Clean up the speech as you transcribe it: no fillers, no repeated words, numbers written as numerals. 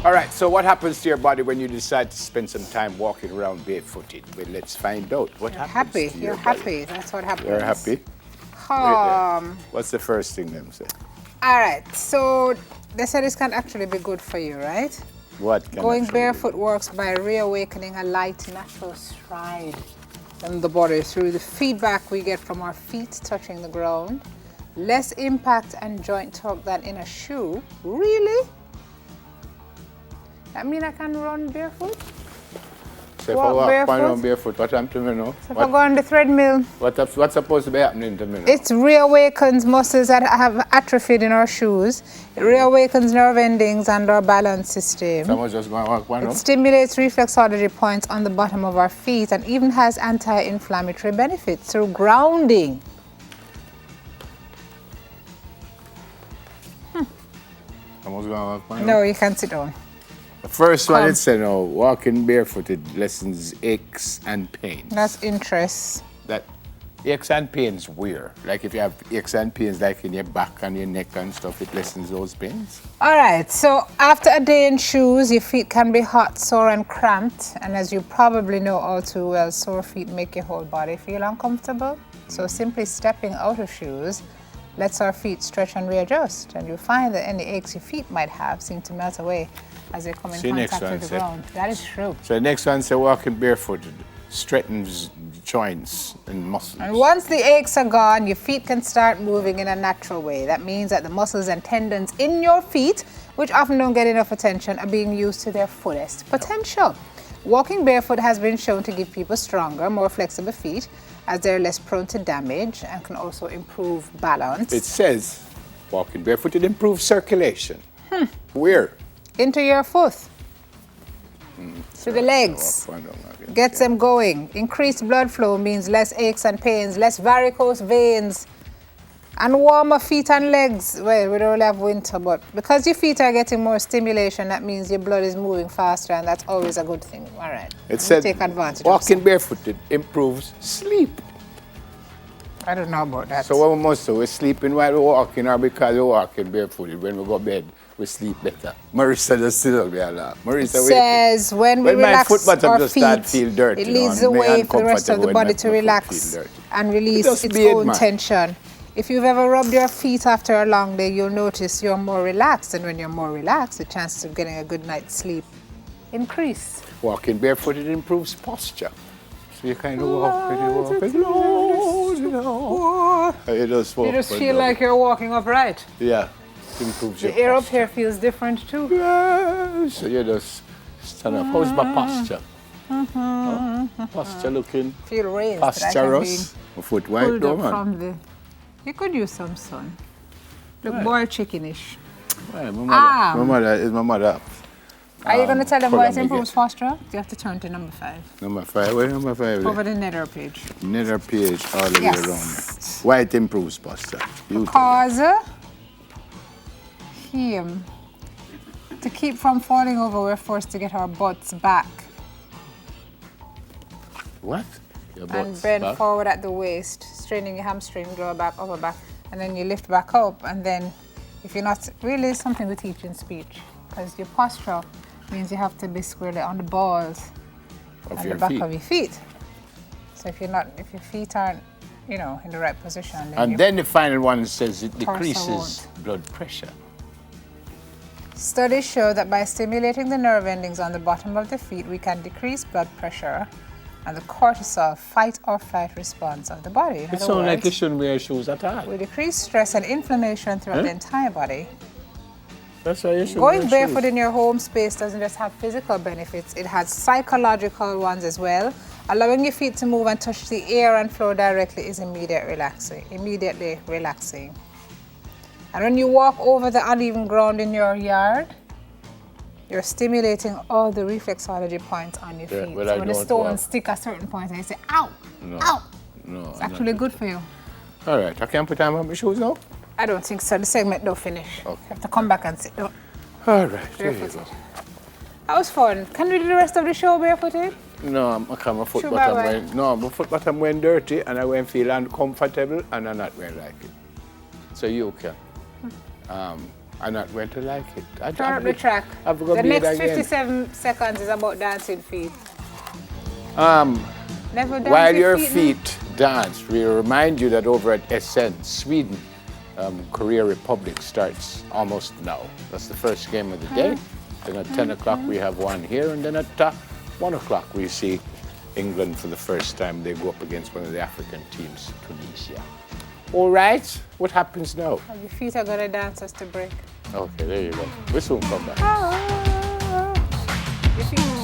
All right, so what happens to your body when you decide to spend some time walking around barefooted? Well, let's find out what happens to your body. You're happy. That's what happens. You're happy? What's the first thing them say? All right, so they said this can actually be good for you, right? What can Going barefoot works by reawakening a light, natural stride in the body through the feedback we get from our feet touching the ground. Less impact and joint torque than in a shoe. Really? That mean I can run barefoot? So if I walk around barefoot, what happens to me now? So if I go on the treadmill, what's supposed to be happening to me now? it reawakens muscles that have atrophied in our shoes. It reawakens nerve endings and our balance system. Someone's just going to walk one It up? stimulates reflexology points on the bottom of our feet and even has anti-inflammatory benefits through grounding. Someone's going to walk one up? No, you can sit down. The first one it said, no, walking barefooted lessens aches and pains. That's interest. That aches and pains where? Like if you have aches and pains like in your back and your neck and stuff, it lessens those pains? All right, so after a day in shoes, your feet can be hot, sore, and cramped. And as you probably know all too well, sore feet make your whole body feel uncomfortable. So simply stepping out of shoes lets our feet stretch and readjust. And you'll find that any aches your feet might have seem to melt away as they come in contact with the ground. That is true. So the next one said walking barefooted strengthens joints and muscles. And once the aches are gone, your feet can start moving in a natural way. That means that the muscles and tendons in your feet, which often don't get enough attention, are being used to their fullest potential. Walking barefoot has been shown to give people stronger, more flexible feet, as they're less prone to damage and can also improve balance. It says walking barefooted improves circulation. Where? Into your foot, to the legs, gets them going. Increased blood flow means less aches and pains, less varicose veins, and warmer feet and legs. Well, we don't really have winter, but because your feet are getting more stimulation, that means your blood is moving faster, and that's always a good thing. All right, it said take advantage walking barefooted improves sleep. I don't know about that. So what we must do, we're sleeping while we're walking or because we're walking barefooted. When we go to bed, we sleep better. Marissa just sit up there and laugh. Marissa, says when we relax our feet, feel dirty, it leads the way for the rest of the body to relax and release its own tension. If you've ever rubbed your feet after a long day, you'll notice you're more relaxed. And when you're more relaxed, the chances of getting a good night's sleep increase. Walking barefooted improves posture. So you kind of walk pretty close, you know. You just feel like you're walking upright. Yeah. Improves your The air posture. up here feels different too. Yeah. So you just stand up. How's my posture? Posture looking feel raised. posturous. My foot white though, man. You could use some sun. Look more chickenish. Well, my mother. Are you going to tell them why it improves posture? You have to turn to number 5. Number 5. Where number 5? Over the nether page. Nether page all the way around. Why it improves posture? Because to keep from falling over, we're forced to get our butts back. What? Your butts and bend back? Forward at the waist, straining your hamstring, lower back, upper back, and then you lift back up. And then, if you're not, really something we teach in speech, because your posture means you have to be squarely on the balls and the back of your feet. So if your feet aren't, in the right position, then the final one says it decreases blood pressure. Studies show that by stimulating the nerve endings on the bottom of the feet, we can decrease blood pressure and the cortisol fight or flight response of the body. It sounds like you shouldn't wear shoes at all. We decrease stress and inflammation throughout the entire body. That's why you should Going barefoot in your home space doesn't just have physical benefits, it has psychological ones as well. Allowing your feet to move and touch the air and floor directly is immediately relaxing. And when you walk over the uneven ground in your yard, you're stimulating all the reflexology points on your feet. So when the stones stick at certain points and you say, ow, ow, it's actually good for you. All right, I can't put on my shoes now? I don't think so. The segment don't finish. Okay. You have to come back and sit down. All right, there you go. That was fun. Can we do the rest of the show barefooted? No, my foot bottom went dirty and I won't feel uncomfortable and I'm not going to like it. So you can. I'm not going to like it. Turn up the track. The next 57 seconds is about dancing feet. Never dance While with your feet, feet dance, we remind you that over at SN, Sweden, Korea Republic starts almost now. That's the first game of the day. Then at 10 o'clock we have one here, and then at 1 o'clock we see England for the first time. They go up against one of the African teams, Tunisia. All right, what happens now? Your feet are gonna dance us to break. Okay, there you go. We'll soon come back. Your feet.